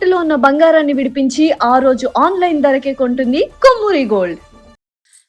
తాకట్టులో ఉన్న బంగారాన్ని విడిపించి ఆ రోజు ఆన్లైన్ ధరకే కొంటుంది కొమ్మూరి గోల్డ్.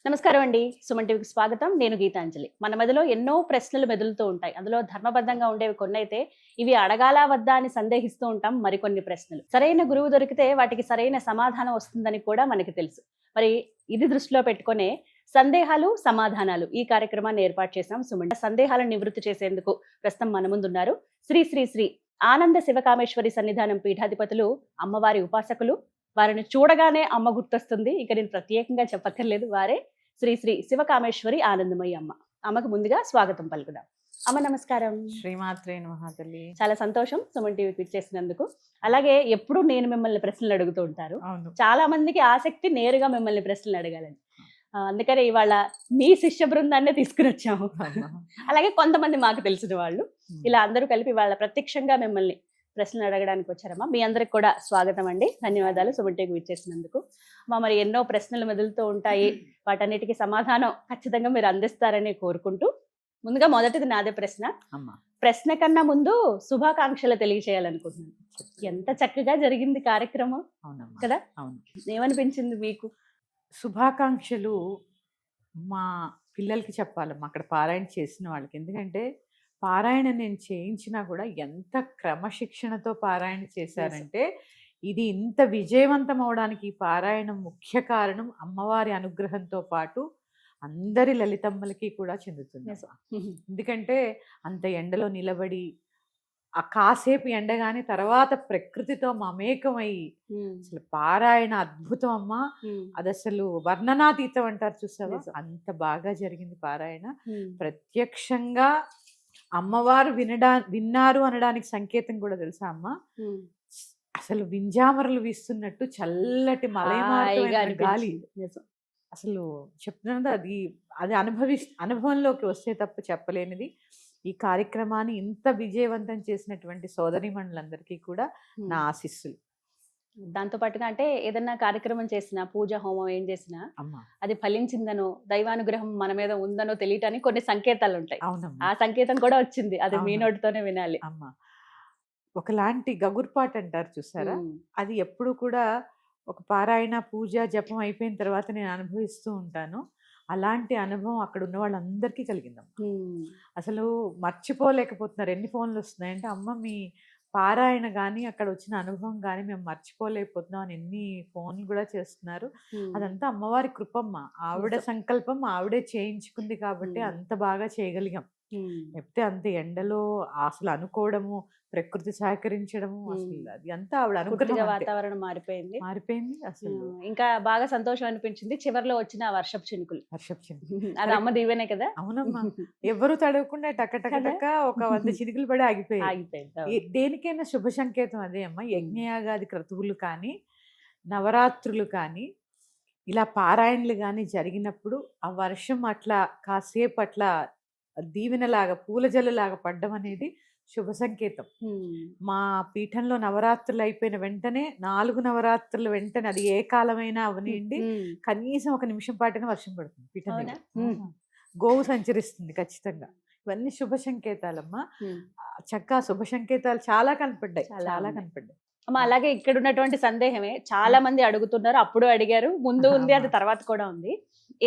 నమస్కారం అండి. సుమన్ టీవీకి స్వాగతం. నేను గీతాంజలి. మన మధ్యలో ఎన్నో ప్రశ్నలు మెదులుతూ ఉంటాయి. అందులో ధర్మబద్ధంగా ఉండేవి కొన్ని అయితే, ఇవి అడగాలా వద్దా అని సందేహిస్తూ ఉంటాం మరికొన్ని ప్రశ్నలు. సరైన గురువు దొరికితే వాటికి సరైన సమాధానం వస్తుందని కూడా మనకి తెలుసు. మరి ఇది దృష్టిలో పెట్టుకునే సందేహాలు సమాధానాలు ఈ కార్యక్రమాన్ని ఏర్పాటు చేశాం సుమన్. సందేహాలను నివృత్తి చేసేందుకు ప్రస్తుతం మన ముందున్నారు శ్రీ శ్రీ శ్రీ ఆనంద శివకామేశ్వరి సన్నిధానం పీఠాధిపతులు, అమ్మవారి ఉపాసకులు. వారిని చూడగానే అమ్మ గుర్తొస్తుంది. ఇక నేను ప్రత్యేకంగా చెప్పక్కర్లేదు. వారే శ్రీ శ్రీ శివకామేశ్వరి ఆనందమయ్య అమ్మ. అమ్మకు ముందుగా స్వాగతం పలుకుదాం. అమ్మ నమస్కారం. శ్రీమాత్రే నమః తల్లి. చాలా సంతోషం సుమన్ టీవీకి ఇచ్చేసినందుకు. అలాగే ఎప్పుడు నేను మిమ్మల్ని ప్రశ్నలు అడుగుతూ ఉంటారు. చాలా మందికి ఆసక్తి నేరుగా మిమ్మల్ని ప్రశ్నలు అడగాలని. అందుకనే ఇవాళ మీ శిష్య బృందాన్నే తీసుకుని వచ్చాము. అలాగే కొంతమంది మాకు తెలిసిన వాళ్ళు, ఇలా అందరూ కలిపి వాళ్ళ ప్రత్యక్షంగా మిమ్మల్ని ప్రశ్నలు అడగడానికి వచ్చారమ్మా. మీ అందరికి కూడా స్వాగతం అండి. ధన్యవాదాలు సుమన్ టీవీకి ఇచ్చేసినందుకు. మరి ఎన్నో ప్రశ్నలు మెదులుతూ ఉంటాయి. వాటన్నిటికీ సమాధానం ఖచ్చితంగా మీరు అందిస్తారని కోరుకుంటూ, ముందుగా మొదటిది నాదే ప్రశ్న. ప్రశ్న కన్నా ముందు శుభాకాంక్షలు తెలియచేయాలనుకుంటున్నాను. ఎంత చక్కగా జరిగింది కార్యక్రమం కదా. ఏమనిపించింది మీకు? శుభాకాంక్షలు మా పిల్లలకి చెప్పాలమ్మా, అక్కడ పారాయణ చేసిన వాళ్ళకి. ఎందుకంటే పారాయణ నేను చేయించినా కూడా ఎంత క్రమశిక్షణతో పారాయణ చేశారంటే, ఇది ఇంత విజయవంతం అవడానికి ఈ పారాయణం ముఖ్య కారణం అమ్మవారి అనుగ్రహంతో పాటు అందరి లలితమ్మలకి కూడా చెందుతుంది. ఎందుకంటే అంత ఎండలో నిలబడి ఆ కాసేపు ఎండగానే తర్వాత ప్రకృతితో మమేకమై అసలు పారాయణ అద్భుతం అమ్మా. అది అసలు వర్ణనాతీతం అంటారు చూసావా, అంత బాగా జరిగింది పారాయణ. ప్రత్యక్షంగా అమ్మవారు విన్నారు అనడానికి సంకేతం కూడా తెలుసా అమ్మ? అసలు వింజామరలు వీస్తున్నట్టు చల్లటి మలయమారుతమైన గాలి. అసలు చెప్తున్నది అది అది అనుభవంలోకి వస్తే తప్ప చెప్పలేనిది. ఈ కార్యక్రమాన్ని ఇంత విజయవంతం చేసినటువంటి సోదరీమణులందరికీ కూడా నా ఆశీస్సులు. దాంతో పాటుగా అంటే ఏదన్నా కార్యక్రమం చేసినా, పూజ హోమం ఏం చేసినా అది ఫలించిందనో, దైవానుగ్రహం మన మీద ఉందనో తెలియటానికి కొన్ని సంకేతాలు ఉంటాయి. ఆ సంకేతం కూడా వచ్చింది. అది మీ నోటితోనే వినాలి. అమ్మా, ఒకలాంటి గగుర్పాటు అంటారు చూసారా, అది ఎప్పుడు కూడా ఒక పారాయణ పూజ జపం అయిపోయిన తర్వాత నేను అనుభవిస్తూ ఉంటాను. అలాంటి అనుభవం అక్కడ ఉన్న వాళ్ళందరికీ కలిగిందమ్మా. అసలు మర్చిపోలేకపోతున్నారు. ఎన్ని ఫోన్లు వస్తున్నాయంటే, అమ్మ మీ పారాయణ కానీ అక్కడ వచ్చిన అనుభవం కానీ మేము మర్చిపోలేకపోతున్నాం అని ఎన్ని ఫోన్లు కూడా చేస్తున్నారు. అదంతా అమ్మవారి కృపమ్మ. ఆవిడ సంకల్పం ఆవిడే చేయించుకుంది కాబట్టి అంత బాగా చేయగలిగాం. చెప్తే అంత ఎండలో అసలు అనుకోవడము, ప్రకృతి సహకరించడము, అసలు అది అంతా ఆవిడ అనుకూలంగా వాతావరణం మారిపోయింది. అసలు ఇంకా బాగా సంతోషం అనిపించింది చివరిలో వచ్చిన వర్షపు చినుకులు. అది అమ్మ దీవెనే కదా. అవునమ్మా, ఎవరు తడవకుండా టక ఒక 100 చినుకులు పడి ఆగిపోయింది. దేనికైనా శుభ సంకేతం అదే అమ్మ. యజ్ఞయాగాది క్రతువులు కానీ, నవరాత్రులు కానీ, ఇలా పారాయణలు కానీ జరిగినప్పుడు ఆ వర్షం అట్లా కాసేపు అట్లా దీవెనలాగా పూల జల్లులాగా పడ్డం అనేది శుభ సంకేతం. మా పీఠంలో నవరాత్రులు అయిపోయిన వెంటనే 4 నవరాత్రుల వెంటనే, అది ఏ కాలమైనా అవనిండి, కనీసం 1 నిమిషం పాటైనా వర్షం పడుతుంది పీఠం మీద. గోవు సంచరిస్తుంది ఖచ్చితంగా. ఇవన్నీ శుభ సంకేతాలమ్మా. చక్కగా శుభ సంకేతాలు చాలా కనపడ్డాయి. అమ్మ, అలాగే ఇక్కడ ఉన్నటువంటి సందేహమే చాలా మంది అడుగుతున్నారు. అప్పుడు అడిగారు, ముందు ఉంది, అది తర్వాత కూడా ఉంది.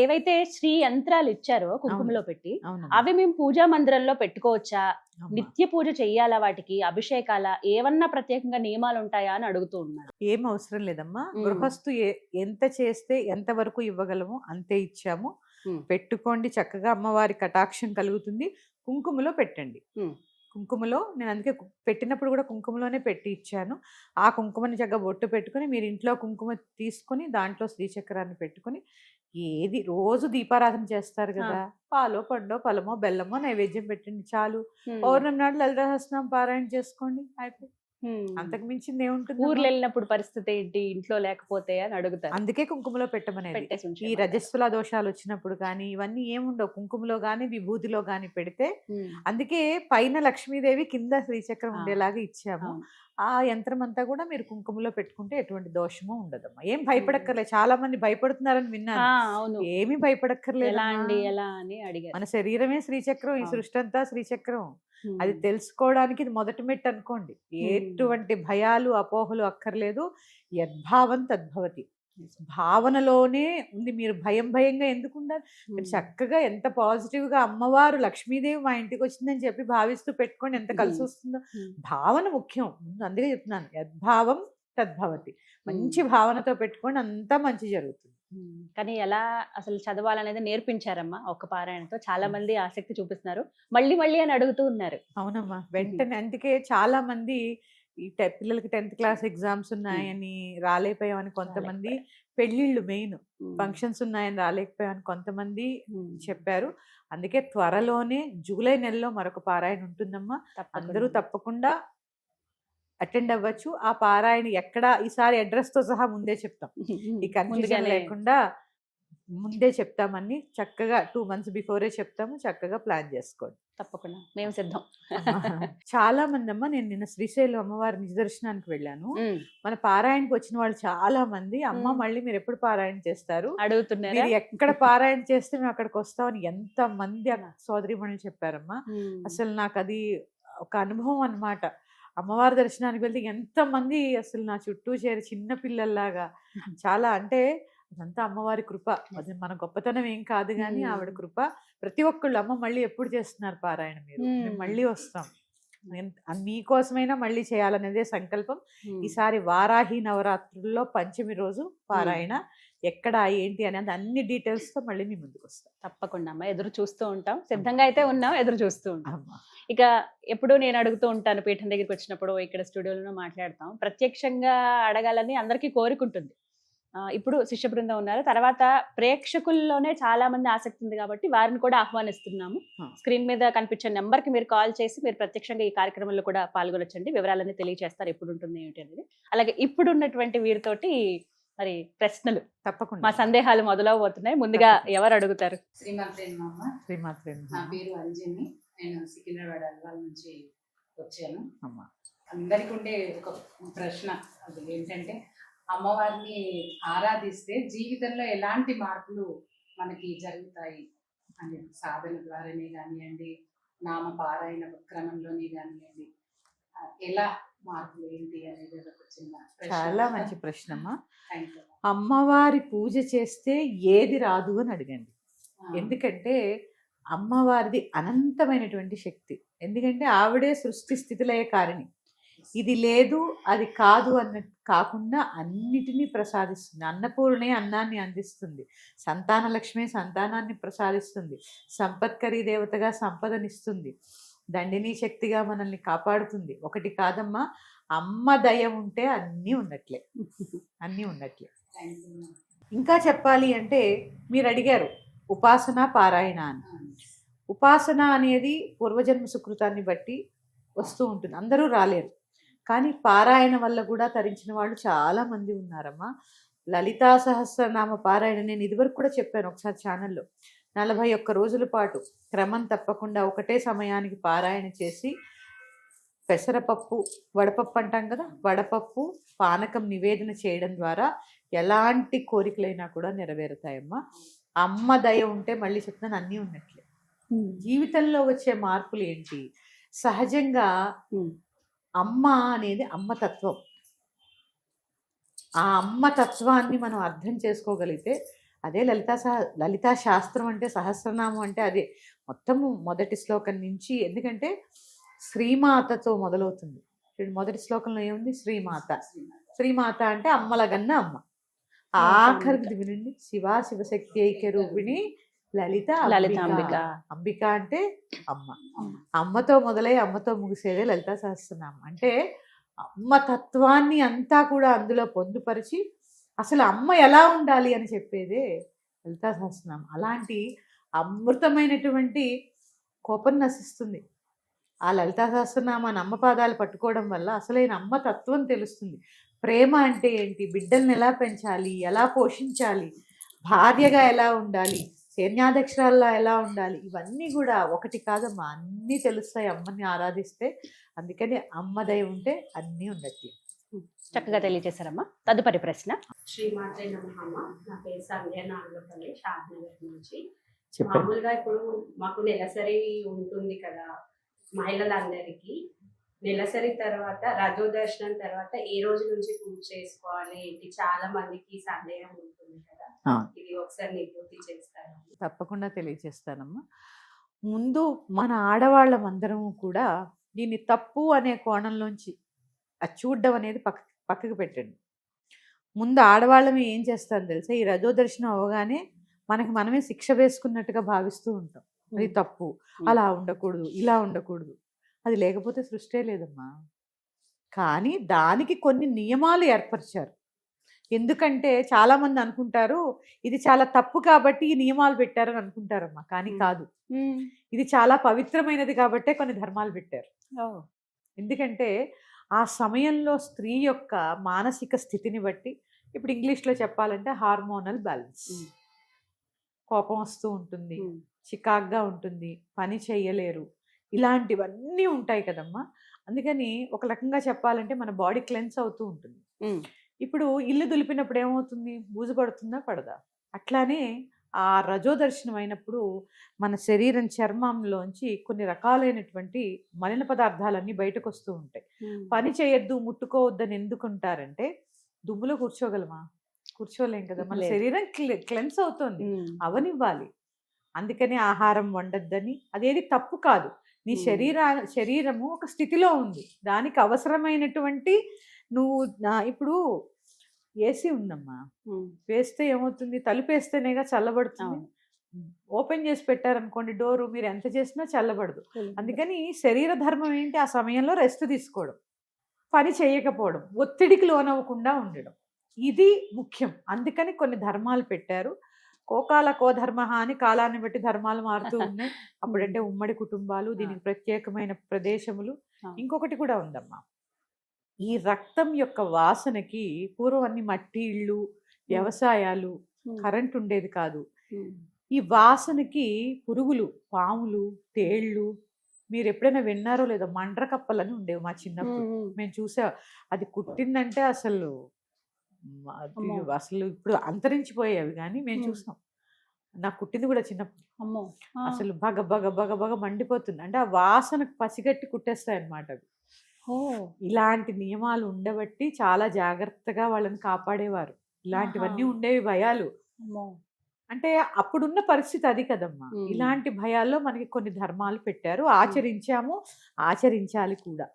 ఏవైతే శ్రీ యంత్రాలు ఇచ్చారో కుంకుమలో పెట్టి, అవి మేము పూజా మందిరంలో పెట్టుకోవచ్చా? నిత్య పూజ చెయ్యాలా? వాటికి అభిషేకాల ఏమన్నా ప్రత్యేకంగా నియమాలు ఉంటాయా అని అడుగుతూ ఉన్నారు. ఏం అవసరం లేదమ్మా. గృహస్థు ఎంత చేస్తే ఎంత వరకు ఇవ్వగలము అంతే ఇచ్చాము. పెట్టుకోండి, చక్కగా అమ్మవారి కటాక్షం కలుగుతుంది. కుంకుమలో పెట్టండి. కుంకుమలో నేను అందుకే పెట్టినప్పుడు కూడా కుంకుమలోనే పెట్టి ఇచ్చాను. ఆ కుంకుమని చక్కగా బొట్టు పెట్టుకుని, మీరు ఇంట్లో కుంకుమ తీసుకుని దాంట్లో శ్రీచక్రాన్ని పెట్టుకుని, ఏది రోజు దీపారాధన చేస్తారు కదా, పాలో పండో ఫలమో బెల్లమో నైవేద్యం పెట్టండి చాలు. పౌర్ణమి నాడు లలిత సహస్రనామం పారాయణ చేసుకోండి, అయిపోయి. అంతకు మించింది ఏముంటుంది? ఊర్లో వెళ్ళినప్పుడు పరిస్థితి ఏంటి, ఇంట్లో లేకపోతే అని అడుగుతారు. అందుకే కుంకుమలో పెట్టమనేది. ఈ రజస్వల దోషాలు వచ్చినప్పుడు కానీ ఇవన్నీ ఏముండవు. కుంకుమలో గానీ విభూతిలో గానీ పెడితే, అందుకే పైన లక్ష్మీదేవి కింద శ్రీచక్రం ఉండేలాగా ఇచ్చాము. ఆ యంత్రం అంతా కూడా మీరు కుంకుమలో పెట్టుకుంటే ఎటువంటి దోషము ఉండదమ్మా. ఏం భయపడక్కర్లేదు. చాలా మంది భయపడుతున్నారని విన్నాను. అవును. ఏమీ భయపడక్కర్లేదు. ఎలా అండి ఎలా అని అడిగారు. మన శరీరమే శ్రీచక్రం, ఈ అవును. సృష్టి అంతా శ్రీచక్రం. ఉమ్. అది తెలుసుకోవడానికి ఇది మొదటి మెట్టు అనుకోండి. ఎటువంటి భయాలు అపోహలు అక్కర్లేదు. యద్భావం తద్భవతి. భావనలోనే ఉంది. మీరు భయంగా ఎందుకు ఉండాలి? మీరు చక్కగా ఎంత పాజిటివ్ గా అమ్మవారు లక్ష్మీదేవి మా ఇంటికి వచ్చిందని చెప్పి భావిస్తూ పెట్టుకోండి, ఎంత కలిసి వస్తుందో. భావన ముఖ్యం. అందుకే చెప్తున్నాను, యద్భావం తద్భవతి. మంచి భావనతో పెట్టుకోండి, అంతా మంచి జరుగుతుంది. కానీ ఎలా అసలు చదవాలనేది నేర్పించారమ్మా ఒక పారాయణతో. చాలా మంది ఆసక్తి చూపిస్తున్నారు, మళ్ళీ అని అడుగుతూ ఉన్నారు. అవునమ్మా, వెంటనే. అందుకే చాలా మంది ఈ పిల్లలకి 10th క్లాస్ ఎగ్జామ్స్ ఉన్నాయని రాలేకపోయామని కొంతమంది, పెళ్లిళ్ళు మెయిన్ ఫంక్షన్స్ ఉన్నాయని రాలేకపోయామని కొంతమంది చెప్పారు. అందుకే త్వరలోనే జూలై నెలలో మరొక పారాయణ ఉంటుందమ్మా. అందరూ తప్పకుండా అటెండ్ అవ్వచ్చు. ఆ పారాయణ ఎక్కడ, ఈసారి అడ్రస్ తో సహా ముందే చెప్తాం. ఈ కన్ఫ్యూజన్ లేకుండా ముందే చెప్తామని, చక్కగా 2 months బిఫోరే చెప్తాము. చక్కగా ప్లాన్ చేసుకోండి. తప్పకుండా మేము సిద్ధం. చాలా మంది అమ్మ, నేను నిన్న శ్రీశైలం అమ్మవారి నిదర్శనానికి వెళ్ళాను. మన పారాయణకి వచ్చిన వాళ్ళు చాలా మంది, అమ్మ మళ్ళీ మీరు ఎప్పుడు పారాయణ చేస్తారు అడుగుతున్నారు. మీరు ఎక్కడ పారాయణ చేస్తే మేము అక్కడికి వస్తామని ఎంత మంది సోదరిమణులు చెప్పారమ్మా. అసలు నాకు అది ఒక అనుభవం అన్నమాట. అమ్మవారి దర్శనానికి వెళ్తే ఎంత మంది అసలు నా చుట్టూ చేరి చిన్న పిల్లల్లాగా, చాలా అంటే అదంతా అమ్మవారి కృప. అది మన గొప్పతనం ఏం కాదు కానీ ఆవిడ కృప. ప్రతి ఒక్కళ్ళు, అమ్మ మళ్ళీ ఎప్పుడు చేస్తున్నారు పారాయణ, మేము మళ్ళీ వస్తాం, మీకోసమైనా మళ్ళీ చేయాలనేదే సంకల్పం. ఈసారి వారాహి నవరాత్రుల్లో పంచమి రోజు పారాయణ. ఎక్కడ ఏంటి అనేది అన్ని డీటెయిల్స్ తో మళ్ళీ మీ ముందుకు వస్తాం. తప్పకుండా అమ్మ, ఎదురు చూస్తూ ఉంటాం. సిద్ధంగా అయితే ఉన్నాం, ఎదురు చూస్తూ ఉంటాం. ఇక ఎప్పుడు నేను అడుగుతూ ఉంటాను, పీఠం దగ్గరికి వచ్చినప్పుడు ఇక్కడ స్టూడియోలో మాట్లాడతాం. ప్రత్యక్షంగా అడగాలని అందరికీ కోరుకుంటుంది. ఇప్పుడు శిష్య బృందం ఉన్నారు, తర్వాత ప్రేక్షకుల్లోనే చాలా మంది ఆసక్తి ఉంది కాబట్టి వారిని కూడా ఆహ్వానిస్తున్నాము. స్క్రీన్ మీద కనిపించే నెంబర్కి మీరు కాల్ చేసి మీరు ప్రత్యక్షంగా ఈ కార్యక్రమంలో కూడా పాల్గొనొచ్చండి. వివరాలన్నీ తెలియజేస్తారు ఎప్పుడు ఉంటుంది ఏమిటి అనేది. అలాగే ఇప్పుడు ఉన్నటువంటి వీరితోటి మరి ప్రశ్నలు తప్పకుండా, మా సందేహాలు మొదలవబోతున్నాయి. ముందుగా ఎవరు అడుగుతారు? శ్రీమాత్రే. నా పేరు అంజని, నేను సికింద్రాబాద్ అల్వాల్ నుంచి వచ్చాను. అందరికి ఉండే ఒక ప్రశ్న, అది ఏంటంటే అమ్మవారిని ఆరాధిస్తే జీవితంలో ఎలాంటి మార్పులు మనకి జరుగుతాయి అని, సాధన ద్వారానే కానివ్వండి, నామ పారాయణ క్రమంలోనే కానివ్వండి, ఎలా మార్పులు ఏంటి అనేది ఒక చిన్న ప్రశ్న. చాలా మంచి ప్రశ్న అమ్మా. అమ్మవారి పూజ చేస్తే ఏది రాదు అని అడగండి. ఎందుకంటే అమ్మవారిది అనంతమైనటువంటి శక్తి. ఎందుకంటే ఆవిడే సృష్టి స్థితిలయ కారిణి. ఇది లేదు అది కాదు అన్నట్టు కాకుండా అన్నిటినీ ప్రసాదిస్తుంది. అన్నపూర్ణే అన్నాన్ని అందిస్తుంది, సంతాన లక్ష్మి సంతానాన్ని ప్రసాదిస్తుంది, సంపత్కరీ దేవతగా సంపదనిస్తుంది, దండిని శక్తిగా మనల్ని కాపాడుతుంది. ఒకటి కాదమ్మా, అమ్మ దయ ఉంటే అన్నీ ఉన్నట్లే, అన్నీ ఉన్నట్లే. ఇంకా చెప్పాలి అంటే, మీరు అడిగారు ఉపాసన పారాయణ అని. ఉపాసన అనేది పూర్వజన్మ సుకృతాన్ని బట్టి వస్తూ ఉంటుంది, అందరూ రాలేరు. కానీ పారాయణ వల్ల కూడా తరించిన వాళ్ళు చాలా మంది ఉన్నారమ్మా. లలితా సహస్రనామ పారాయణ నేను ఇదివరకు కూడా చెప్పాను ఒకసారి ఛానల్లో. 41 రోజుల పాటు క్రమం తప్పకుండా ఒకటే సమయానికి పారాయణ చేసి, పెసరపప్పు, వడపప్పు అంటాం కదా, వడపప్పు పానకం నివేదన చేయడం ద్వారా ఎలాంటి కోరికలైనా కూడా నెరవేరుతాయమ్మా. అమ్మ దయ ఉంటే, మళ్ళీ చెప్తాను, అన్నీ ఉన్నట్లే. జీవితంలో వచ్చే మార్పులు ఏంటి? సహజంగా అమ్మ అనేది అమ్మతత్వం. ఆ అమ్మతత్వాన్ని మనం అర్థం చేసుకోగలిగితే అదే లలితా శాస్త్రం అంటే, సహస్రనామం అంటే అదే. మొత్తము మొదటి శ్లోకం నుంచి, ఎందుకంటే శ్రీమాతతో మొదలవుతుంది. మొదటి శ్లోకంలో ఏముంది? శ్రీమాత. శ్రీమాత అంటే అమ్మలగన్న అమ్మ. ఆఖరికి వినండి, శివ శివశక్తి ఐక్య రూపిణి లలిత అంబిక. అంబిక అంటే అమ్మ. అమ్మతో మొదలై అమ్మతో ముగిసేదే లలితా సహస్రనామం. అంటే అమ్మ తత్వాన్ని అంతా కూడా అందులో పొందుపరిచి అసలు అమ్మ ఎలా ఉండాలి అని చెప్పేదే లలితా సహస్రనామం. అలాంటి అమృతమైనటువంటి కోపం నశిస్తుంది ఆ లలితా సహస్రనామాన్ని అమ్మ పాదాలు పట్టుకోవడం వల్ల. అసలైన అమ్మ తత్వం తెలుస్తుంది. ప్రేమ అంటే ఏంటి, బిడ్డల్ని ఎలా పెంచాలి, ఎలా పోషించాలి, భార్యగా ఎలా ఉండాలి, సైన్యాధ్యక్షురాల్లా ఎలా ఉండాలి, ఇవన్నీ కూడా ఒకటి కాదమ్మా, అన్నీ తెలుస్తాయి అమ్మని ఆరాధిస్తే. అందుకని అమ్మ దయ ఉంటే అన్నీ ఉన్నట్టు. చక్కగా తెలియజేశారమ్మా. తదుపరి ప్రశ్న. శ్రీమాత్రే నమః అమ్మ. నా పేరు సంధ్య నాగపల్లి, షాద్నగర్ నుంచి. చెప్పండి. మామూలుగా ఇప్పుడు మాకు నెలసరి ఉంటుంది కదా మహిళలందరికీ. నెలసరి తర్వాత రజోదర్శనం తర్వాత ఏ రోజు నుంచి పూజ చేసుకోవాలి ఏంటి, చాలా మందికి సందేహం ఉంటుంది కదా, ఇది ఒకసారి నివృత్తి చేస్తారా? తప్పకుండా తెలియజేస్తానమ్మా. ముందు మన ఆడవాళ్ళం అందరం కూడా దీన్ని తప్పు అనే కోణంలోంచి అది చూడడం అనేది పక్కకు పెట్టండి. ముందు ఆడవాళ్ళమే ఏం చేస్తారో తెలుసా, ఈ రజోదర్శనం అవగానే మనమే శిక్ష వేసుకున్నట్టుగా భావిస్తూ ఉంటాం. అది తప్పు, అలా ఉండకూడదు, ఇలా ఉండకూడదు. అది లేకపోతే సృష్టే లేదమ్మా. కానీ దానికి కొన్ని నియమాలు ఏర్పరిచారు. ఎందుకంటే చాలామంది అనుకుంటారు ఇది చాలా తప్పు కాబట్టి ఈ నియమాలు పెట్టారని అనుకుంటారమ్మా. కానీ కాదు, ఇది చాలా పవిత్రమైనది కాబట్టే కొన్ని ధర్మాలు పెట్టారు. ఎందుకంటే ఆ సమయంలో స్త్రీ యొక్క మానసిక స్థితిని బట్టి, ఇప్పుడు ఇంగ్లీష్లో చెప్పాలంటే హార్మోనల్ బ్యాలెన్స్, కోపం వస్తూ ఉంటుంది, చికాగ్గా ఉంటుంది, పని చేయలేరు, ఇలాంటివన్నీ ఉంటాయి కదమ్మా. అందుకని ఒక రకంగా చెప్పాలంటే మన బాడీ క్లెన్స్ అవుతూ ఉంటుంది. ఇప్పుడు ఇల్లు దులిపినప్పుడు ఏమవుతుంది, బూజు పడుతుందా పడదా? అట్లానే ఆ రజోదర్శనం అయినప్పుడు మన శరీరం చర్మంలోంచి కొన్ని రకాలైనటువంటి మలిన పదార్థాలన్నీ బయటకు వస్తూ ఉంటాయి. పని చేయొద్దు, ముట్టుకోవద్దని ఎందుకుంటారంటే దుమ్ములో కూర్చోగలమా? కూర్చోలేం కదా. మన శరీరం క్లెన్స్ అవుతుంది, అవనివ్వాలి. అందుకని ఆహారం వండొద్దని, అదేది తప్పు కాదు. నీ శరీరము ఒక స్థితిలో ఉంది, దానికి అవసరమైనటువంటి నువ్వు ఇప్పుడు ఏసీ ఉందమ్మా, వేస్తే ఏమవుతుంది, తలుపు వేస్తేనేగా చల్లబడుతుంది. ఓపెన్ చేసి పెట్టారనుకోండి డోరు, మీరు ఎంత చేసినా చల్లబడదు. అందుకని శరీర ధర్మం ఏంటి, ఆ సమయంలో రెస్ట్ తీసుకోవడం, పని చేయకపోవడం, ఒత్తిడికి లోనవ్వకుండా ఉండడం, ఇది ముఖ్యం. అందుకని కొన్ని ధర్మాలు పెట్టారు. కో ధర్మ అని కాలాన్ని బట్టి ధర్మాలు మారుతూ ఉన్నాయి. అప్పుడంటే ఉమ్మడి కుటుంబాలు, దీనికి ప్రత్యేకమైన ప్రదేశములు. ఇంకొకటి కూడా ఉందమ్మా, ఈ రక్తం యొక్క వాసనకి పూర్వం అన్ని మట్టి ఇళ్ళు, వ్యవసాయాలు, కరెంట్ ఉండేది కాదు. ఈ వాసనకి పురుగులు, పాములు, తేళ్ళు, మీరు ఎప్పుడైనా విన్నారో లేదో, మండ్రకప్పలని ఉండేవి మా చిన్నప్పుడు. మేము చూసా, అది కుట్టిందంటే అసలు ఇప్పుడు అంతరించిపోయేవి, కానీ మేము చూసాం. నాకు కుట్టింది కూడా చిన్నప్పుడు. అసలు బగ బగ బగ బగ మండిపోతుంది. అంటే ఆ వాసనకు పసిగట్టి కుట్టేస్తాయి అన్నమాట అవి. ఇలాంటి నియమాలు ఉండబట్టి చాలా జాగ్రత్తగా వాళ్ళని కాపాడేవారు. ఇలాంటివన్నీ ఉండేవి భయాలు. అంటే అప్పుడున్న పరిస్థితి అది కదమ్మా. ఇలాంటి భయాల్లో మనకి కొన్ని ధర్మాలు పెట్టారు, ఆచరించాము, ఆచరించాలి కూడా.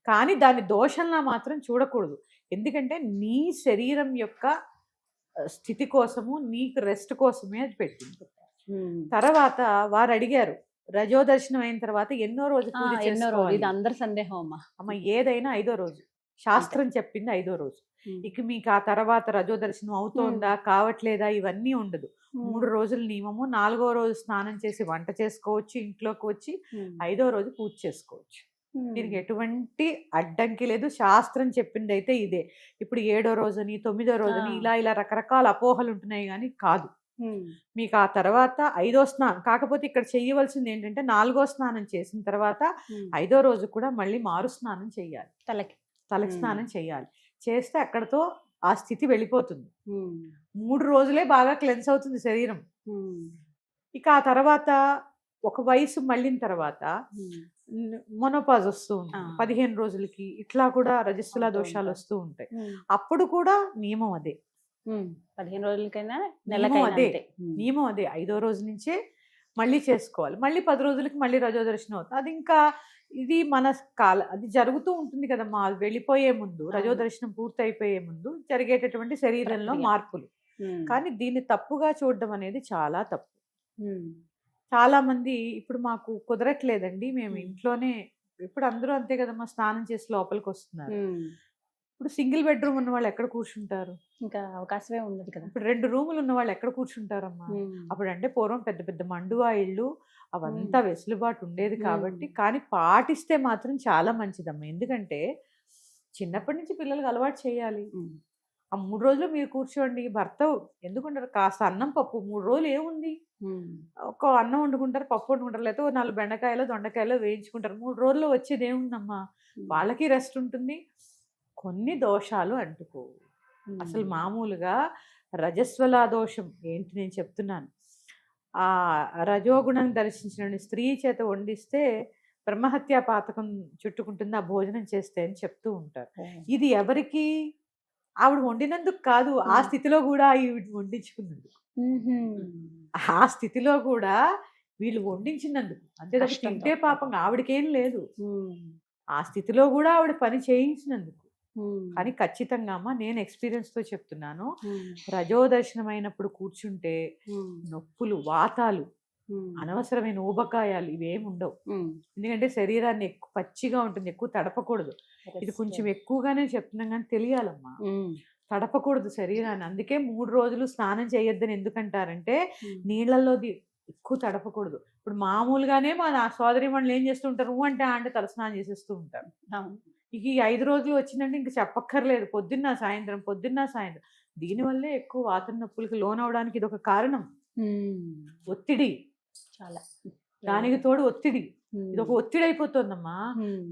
కానీ దాని దోషంలా మాత్రం చూడకూడదు. ఎందుకంటే నీ శరీరం యొక్క స్థితి కోసము, నీకు రెస్ట్ కోసమే అది పెట్టింది. తర్వాత వారు అడిగారు, రజోదర్శనం అయిన తర్వాత ఎన్నో రోజు పూజ చేసుకోవాలి? ఇది అందరి సందేహం అమ్మ. ఏదైనా 5వ రోజు, శాస్త్రం చెప్పింది 5వ రోజు. ఇక మీకు ఆ తర్వాత రజోదర్శనం అవుతోందా కావట్లేదా ఇవన్నీ ఉండదు. 3 రోజుల నియమము. 4వ రోజు స్నానం చేసి వంట చేసుకోవచ్చు, ఇంట్లోకి వచ్చి 5వ రోజు పూజ చేసుకోవచ్చు. దీనికి ఎటువంటి అడ్డంకి లేదు. శాస్త్రం చెప్పింది అయితే ఇదే. ఇప్పుడు 7వ రోజుని, 9వ రోజుని ఇలా రకరకాల అపోహలు ఉంటున్నాయి, కానీ కాదు. మీకు ఆ తర్వాత 5వ స్నానం, కాకపోతే ఇక్కడ చెయ్యవలసింది ఏంటంటే 4వ స్నానం చేసిన తర్వాత 5వ రోజు కూడా మళ్ళీ మారు స్నానం చెయ్యాలి, తలకి స్నానం చెయ్యాలి. చేస్తే అక్కడతో ఆ స్థితి వెళ్ళిపోతుంది. 3 రోజులే బాగా క్లెన్స్ అవుతుంది శరీరం. ఇక ఆ తర్వాత ఒక వయసు మళ్ళిన తర్వాత మొనోపాజ్ వస్తూ ఉంటుంది 15 రోజులకి. ఇట్లా కూడా రజస్సుల దోషాలు వస్తూ ఉంటాయి. అప్పుడు కూడా నియమం అదే, 15 రోజులకైనా నియమం అదే. 5వ రోజు నుంచే మళ్ళీ చేసుకోవాలి. మళ్ళీ 10 రోజులకి మళ్ళీ రజోదర్శనం అవుతుంది. అది ఇంకా ఇది మన అది జరుగుతూ ఉంటుంది కదమ్మా. అది వెళ్ళిపోయే ముందు, రజోదర్శనం పూర్తి అయిపోయే ముందు జరిగేటటువంటి శరీరంలో మార్పులు. కానీ దీన్ని తప్పుగా చూడడం అనేది చాలా తప్పు. చాలా మంది ఇప్పుడు మాకు కుదరట్లేదండి, మేము ఇంట్లోనే, ఇప్పుడు అందరూ అంతే కదమ్మా, స్నానం చేసి లోపలికి వస్తున్నారు. ఇప్పుడు సింగిల్ బెడ్రూమ్ ఉన్న వాళ్ళు ఎక్కడ కూర్చుంటారు? ఇంకా అవకాశమే ఉండదు కదా. ఇప్పుడు 2 రూములు ఉన్న వాళ్ళు ఎక్కడ కూర్చుంటారమ్మా? అప్పుడు అంటే పూర్వం పెద్ద పెద్ద మండువా ఇళ్ళు, అవంతా వెసులుబాటు ఉండేది కాబట్టి. కానీ పాటిస్తే మాత్రం చాలా మంచిదమ్మా. ఎందుకంటే చిన్నప్పటి నుంచి పిల్లలకు అలవాటు చేయాలి. ఆ 3 రోజులు మీరు కూర్చోండి. భర్త ఎందుకుంటారు, కాస్త అన్నం పప్పు 3 రోజులు ఏముంది, ఒక అన్నం వండుకుంటారు, పప్పు వండుకుంటారు, లేకపోతే ఓ 4 బెండకాయలు దొండకాయలు వేయించుకుంటారు. 3 రోజుల్లో వచ్చేది ఏముందమ్మా, వాళ్ళకి రెస్ట్ ఉంటుంది, కొన్ని దోషాలు అంటుకోవు. అసలు మామూలుగా రజస్వల దోషం ఏంటి నేను చెప్తున్నాను. ఆ రజోగుణం దర్శించిన స్త్రీ చేత వండిస్తే బ్రహ్మహత్యా పాతకం చుట్టుకుంటుంది ఆ భోజనం చేస్తే అని చెప్తూ ఉంటారు. ఇది ఎవరికి, ఆవిడ వండినందుకు కాదు, ఆ స్థితిలో కూడా ఈవిడ వండించుకున్నందుకు, ఆ స్థితిలో కూడా వీళ్ళు వండించినందుకు. అంతే తప్ప తింటే పాపం ఆవిడకేం లేదు, ఆ స్థితిలో కూడా ఆవిడ పని చేయించినందుకు. కానీ ఖచ్చితంగా అమ్మ, నేను ఎక్స్పీరియన్స్తో చెప్తున్నాను, రజోదర్శనం అయినప్పుడు కూర్చుంటే నొప్పులు, వాతాలు, అనవసరమైన ఊబకాయాలు ఇవేమి ఉండవు. ఎందుకంటే శరీరాన్ని ఎక్కువ పచ్చిగా ఉంటుంది, ఎక్కువ తడపకూడదు. ఇది కొంచెం ఎక్కువగానే చెప్తున్నాం కానీ తెలియాలమ్మా, తడపకూడదు శరీరాన్ని. అందుకే 3 రోజులు స్నానం చేయొద్దని ఎందుకంటారంటే నీళ్ళల్లో ఎక్కువ తడపకూడదు. ఇప్పుడు మామూలుగానే మా సోదరి వాళ్ళు ఏం చేస్తూ ఉంటారు, అంటే తలస్నానం చేసేస్తూ ఉంటారు. ఇక ఈ 5 రోజులు వచ్చిందంటే ఇంక చెప్పక్కర్లేదు, పొద్దున్న సాయంత్రం దీనివల్లే ఎక్కువ వాత నొప్పులకి లోనవడానికి ఇది ఒక కారణం. ఒత్తిడి, చాలా దానికి తోడు ఒత్తిడి, ఇది ఒక ఒత్తిడి అయిపోతుందమ్మా,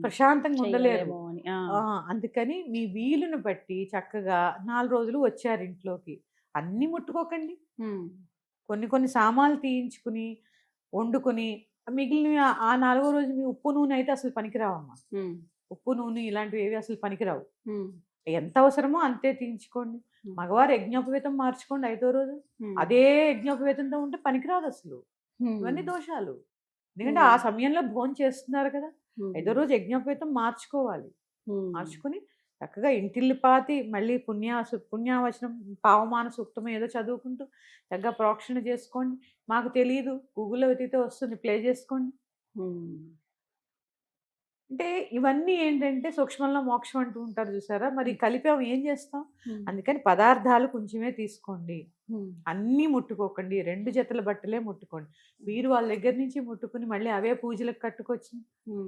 ప్రశాంతంగా ఉండలేరు. అందుకని మీ వీలును బట్టి చక్కగా 4 రోజులు వచ్చారు ఇంట్లోకి, అన్ని ముట్టుకోకండి. కొన్ని సామాన్లు తీయించుకుని వండుకొని మిగిలిన ఆ 4వ రోజు మీ ఉప్పు నూనె అయితే అసలు పనికిరావమ్మా. ఉప్పు నూనె ఇలాంటివి ఏవి అసలు పనికిరావు. ఎంత అవసరమో అంతే తీయించుకోండి. మగవారు యజ్ఞోపవేతం మార్చుకోండి 5వ రోజు, అదే యజ్ఞోపవేతంతో ఉంటే పనికిరాదు అసలు. ఇవన్నీ దోషాలు. ఎందుకంటే ఆ సమయంలో భోజనం చేస్తున్నారు కదా, 5వ రోజు యజ్ఞోపవేతం మార్చుకోవాలి. మార్చుకుని చక్కగా ఇంటిల్లిపాతి మళ్ళీ పుణ్యావచనం, పావమాన సూక్తం ఏదో చదువుకుంటూ చక్కగా ప్రోక్షణ చేసుకోండి. మాకు తెలియదు, గూగుల్లో వెతికితే వస్తుంది, ప్లే చేసుకోండి. అంటే ఇవన్నీ ఏంటంటే సూక్ష్మంలో మోక్షం అంటూ ఉంటారు చూసారా, మరి కలిపాము ఏం చేస్తాం. అందుకని పదార్థాలు కొంచెమే తీసుకోండి, అన్నీ ముట్టుకోకండి, 2 జతల బట్టలే ముట్టుకోండి. మీరు వాళ్ళ దగ్గర నుంచి ముట్టుకుని మళ్ళీ అవే పూజలకు కట్టుకొచ్చి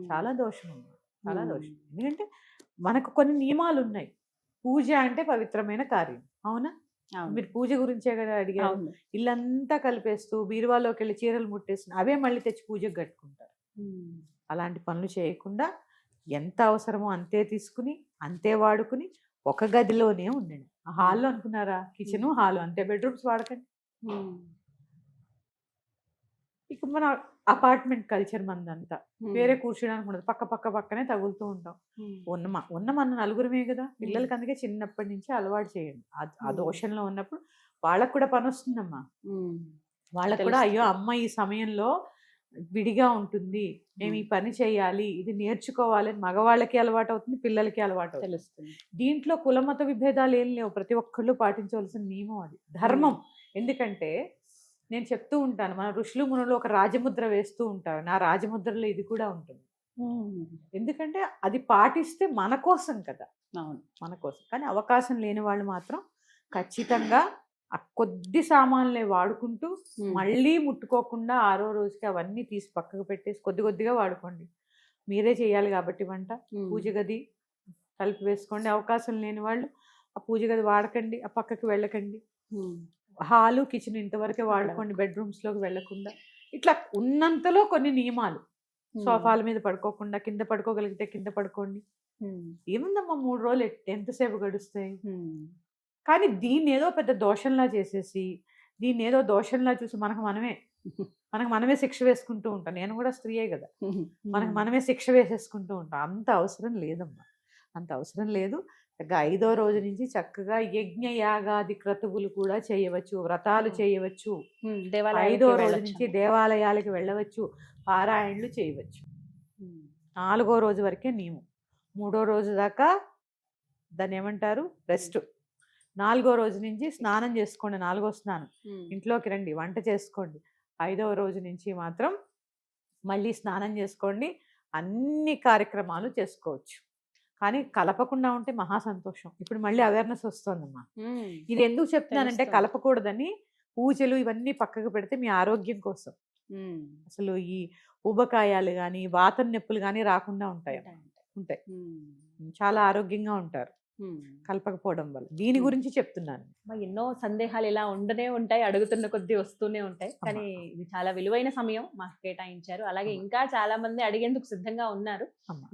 చాలా దోషం ఉంది, చాలా దోషం. ఎందుకంటే మనకు కొన్ని నియమాలు ఉన్నాయి. పూజ అంటే పవిత్రమైన కార్యం, అవునా? మీరు పూజ గురించే కదా అడిగారు. ఇల్లంతా కలిపేస్తూ బీరువాలోకి వెళ్ళి చీరలు ముట్టేసిన అవే మళ్ళీ తెచ్చి పూజకు కట్టుకుంటారు. అలాంటి పనులు చేయకుండా ఎంత అవసరమో అంతే తీసుకుని అంతే వాడుకుని ఒక గదిలోనే ఉండండి. హాల్లో అనుకున్నారా, కిచెను హాలు అంతే, బెడ్రూమ్స్ వాడకండి. ఇక మన అపార్ట్మెంట్ కల్చర్ మందంతా వేరే కూర్చోడానికి ఉండదు, పక్కనే తగులుతూ ఉంటాం. ఉన్న మన నలుగురమే కదా, పిల్లలకి అందుకే చిన్నప్పటి నుంచి అలవాటు చేయండి. ఆ దోషంలో ఉన్నప్పుడు వాళ్ళకు కూడా పని వస్తుందమ్మా. వాళ్ళకు కూడా అయ్యో అమ్మ ఈ సమయంలో విడిగా ఉంటుంది, మేము ఈ పని చేయాలి, ఇది నేర్చుకోవాలి, మగవాళ్ళకి అలవాటు అవుతుంది, పిల్లలకి అలవాటు తెలుస్తుంది. దీంట్లో కులమత విభేదాలు ఏం లేవు, ప్రతి ఒక్కళ్ళు పాటించవలసిన నియమం, అది ధర్మం. ఎందుకంటే నేను చెప్తూ ఉంటాను, మన ఋషులు మునులు ఒక రాజముద్ర వేస్తూ ఉంటారు, నా రాజముద్రలో ఇది కూడా ఉంటుంది. ఎందుకంటే అది పాటిస్తే మన కోసం కదా, మన కోసం. కానీ అవకాశం లేని వాళ్ళు మాత్రం ఖచ్చితంగా ఆ కొద్ది సామాన్లే వాడుకుంటూ మళ్ళీ ముట్టుకోకుండా 6వ రోజుకి అవన్నీ తీసి పక్కకు పెట్టేసి కొద్దిగా వాడుకోండి. మీరే చేయాలి కాబట్టి వంట, పూజ గది కలిపి వేసుకోండి. అవకాశం లేని వాళ్ళు ఆ పూజ గది వాడకండి, ఆ పక్కకి వెళ్ళకండి. హాలు కిచెన్ ఇంతవరకే వాడుకోండి, బెడ్రూమ్స్లోకి వెళ్ళకుండా. ఇట్లా ఉన్నంతలో కొన్ని నియమాలు. సోఫాల మీద పడుకోకుండా కింద పడుకోగలిగితే కింద పడుకోండి. ఏముందమ్మా 3 రోజులు ఎంతసేపు గడుస్తాయి. కానీ దీన్ని ఏదో పెద్ద దోషంలా చేసేసి, దీన్ని ఏదో దోషంలా చూసి మనకు మనమే శిక్ష వేసుకుంటూ ఉంటాం. నేను కూడా స్త్రీయే కదా, మనమే శిక్ష వేసేసుకుంటూ ఉంటాం. అంత అవసరం లేదమ్మా, అంత అవసరం లేదు. 5వ రోజు నుంచి చక్కగా యజ్ఞ యాగాది క్రతువులు కూడా చేయవచ్చు, వ్రతాలు చేయవచ్చు. 5వ రోజు నుంచి దేవాలయాలకు వెళ్ళవచ్చు, పారాయణలు చేయవచ్చు. 4వ రోజు వరకే నియమం. 3వ రోజు దాకా దాన్ని ఏమంటారు, రెస్ట్. 4వ రోజు నుంచి స్నానం చేసుకోండి, 4వ స్నానం, ఇంట్లోకి రండి, వంట చేసుకోండి. 5వ రోజు నుంచి మాత్రం మళ్ళీ స్నానం చేసుకోండి, అన్ని కార్యక్రమాలు చేసుకోవచ్చు. కానీ కలపకుండా ఉంటే మహా సంతోషం. ఇప్పుడు మళ్ళీ అవేర్నెస్ వస్తుందమ్మా. ఇది ఎందుకు చెప్తున్నానంటే కలపకూడదని, పూజలు ఇవన్నీ పక్కకు పెడితే మీ ఆరోగ్యం కోసం. అసలు ఈ ఊబకాయాలు కానీ వాతం నొప్పులు కానీ రాకుండా ఉంటాయి, చాలా ఆరోగ్యంగా ఉంటారు. కలపకపోవడం వల్ల. దీని గురించి చెప్తున్నాను. ఎన్నో సందేహాలు ఇలా ఉండనే ఉంటాయి, అడుగుతున్న కొద్దీ వస్తూనే ఉంటాయి. కానీ ఇది చాలా విలువైన సమయం మాకు కేటాయించారు. అలాగే ఇంకా చాలా మంది అడిగేందుకు సిద్ధంగా ఉన్నారు.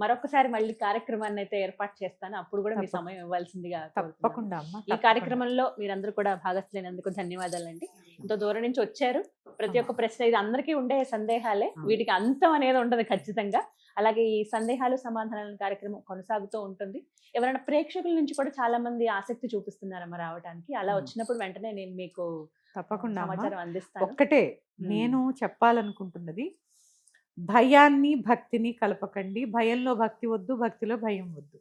మరొకసారి మళ్ళీ కార్యక్రమాన్ని అయితే ఏర్పాటు చేస్తాను, అప్పుడు కూడా మీ సమయం ఇవ్వాల్సిందిగా తప్పకుండా అమ్మ. ఈ కార్యక్రమంలో మీరందరూ కూడా భాగస్థులైనందుకు ధన్యవాదాలండి. ఇంత దూరం నుంచి వచ్చారు. ప్రతి ఒక్క ప్రశ్న ఇది అందరికీ ఉండే సందేహాలే, వీటికి అంతం అనేది ఉండదు ఖచ్చితంగా. అలాగే ఈ సందేహాలు సమాధానాల కార్యక్రమం కొనసాగుతూ ఉంటుంది. ఎవరైనా ప్రేక్షకుల నుంచి కూడా చాలా మంది ఆసక్తి చూపిస్తున్నారమ్మా రావడానికి. అలా వచ్చినప్పుడు వెంటనే నేను మీకు తప్పకుండా సమాచారం అందిస్తాను. ఒక్కటే నేను చెప్పాలనుకుంటున్నది, భయాన్ని భక్తిని కలపకండి. భయంలో భక్తి వద్దు, భక్తిలో భయం వద్దు.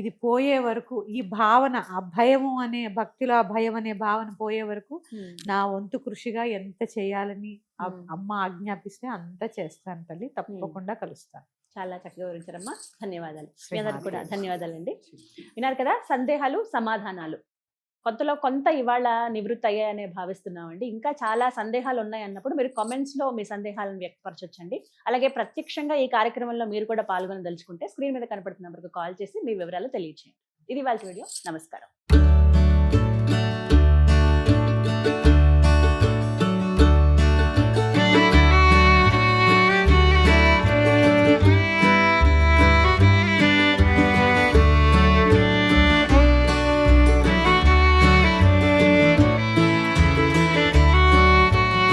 ఇది పోయే వరకు ఈ భావన, ఆ భయము అనే భక్తిలో ఆ భయం అనే భావన పోయే వరకు నా వంతు కృషిగా ఎంత చేయాలని అమ్మ ఆజ్ఞాపిస్తే అంత చేస్తాను తల్లి. తప్పకుండా కలుస్తాను. చాలా చక్కగా వివరించారమ్మా, ధన్యవాదాలు. మీ అందరికి కూడా ధన్యవాదాలండి. విన్నారు కదా, సందేహాలు సమాధానాలు కొంతలో కొంత ఇవాళ నివృత్తి అయ్యాయనే భావిస్తున్నామండి. ఇంకా చాలా సందేహాలు ఉన్నాయి అన్నప్పుడు మీరు కామెంట్స్లో మీ సందేహాలను వ్యక్తపరచొచ్చండి. అలాగే ప్రత్యక్షంగా ఈ కార్యక్రమంలో మీరు కూడా పాల్గొనదలుచుకుంటే స్క్రీన్ మీద కనపడుతున్న నెంబర్కి కాల్ చేసి మీ వివరాలు తెలియచేయండి. ఇది వాళ్ళ వీడియో. నమస్కారం.